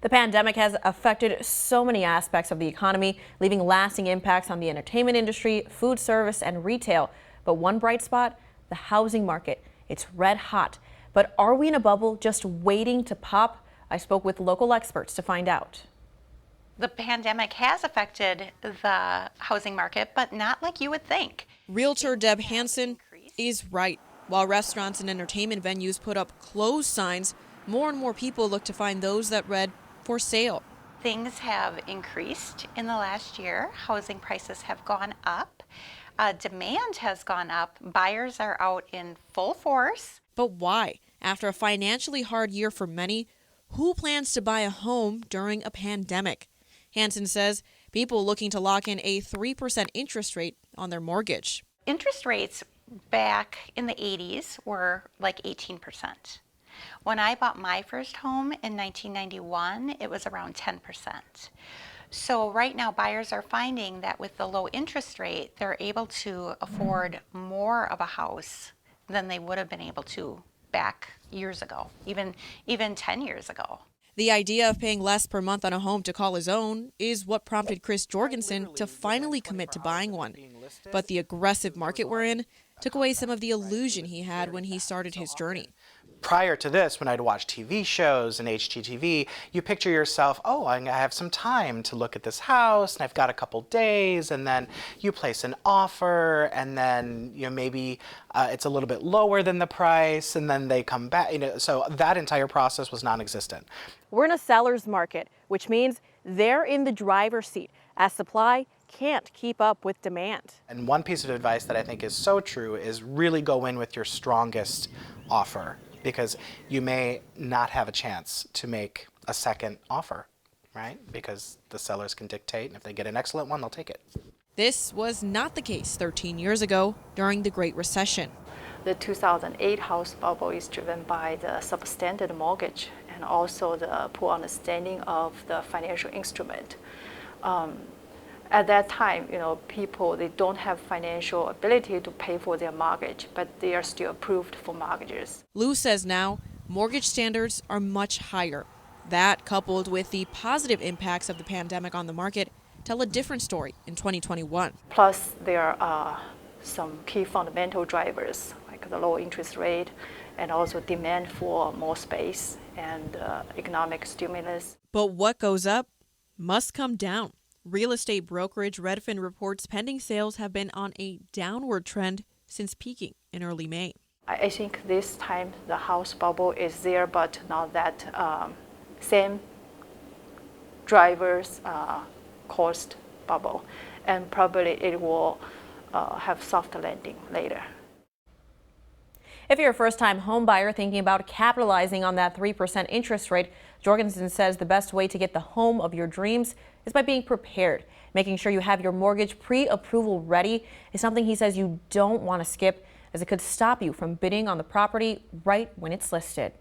The pandemic has affected so many aspects of the economy, leaving lasting impacts on the entertainment industry, food service, and retail. But one bright spot, the housing market. It's red hot. But are we in a bubble just waiting to pop? I spoke with local experts to find out. The pandemic has affected the housing market, but not like you would think. Realtor Deb Hansen is right. While restaurants and entertainment venues put up closed signs, more and more people look to find those that read "for sale." Things have increased in the last year. Housing prices have gone up. Demand has gone up. Buyers are out in full force. But why? After a financially hard year for many, who plans to buy a home during a pandemic? Hansen says people looking to lock in a 3% interest rate on their mortgage. Interest rates back in the 80s were like 18%. When I bought my first home in 1991, it was around 10%. So right now buyers are finding that with the low interest rate, they're able to afford more of a house than they would have been able to back years ago, even 10 years ago. The idea of paying less per month on a home to call his own is what prompted Chris Jorgensen to finally commit to buying one. But the aggressive market we're in took away some of the illusion he had when he started his journey. Prior to this, when I'd watch TV shows and HGTV, you picture yourself, oh, I have some time to look at this house, and I've got a couple days, and then you place an offer, and then maybe it's a little bit lower than the price, and then they come back. So that entire process was non-existent. We're in a seller's market, which means they're in the driver's seat as supply can't keep up with demand. And one piece of advice that I think is so true is really go in with your strongest offer, because you may not have a chance to make a second offer, right? Because the sellers can dictate, and if they get an excellent one, they'll take it. This was not the case 13 years ago during the Great Recession. The 2008 house bubble is driven by the substandard mortgage and also the poor understanding of the financial instrument. At that time, people, they don't have financial ability to pay for their mortgage, but they are still approved for mortgages. Lou says now mortgage standards are much higher. That, coupled with the positive impacts of the pandemic on the market, tell a different story in 2021. Plus, there are some key fundamental drivers, like the low interest rate and also demand for more space and economic stimulus. But what goes up must come down. Real estate brokerage Redfin reports pending sales have been on a downward trend since peaking in early May. I think this time the house bubble is there, but not that same drivers caused bubble, and probably it will have soft landing later. If you're a first-time home buyer thinking about capitalizing on that 3% interest rate, Jorgensen says the best way to get the home of your dreams is by being prepared. Making sure you have your mortgage pre-approval ready is something he says you don't want to skip, as it could stop you from bidding on the property right when it's listed.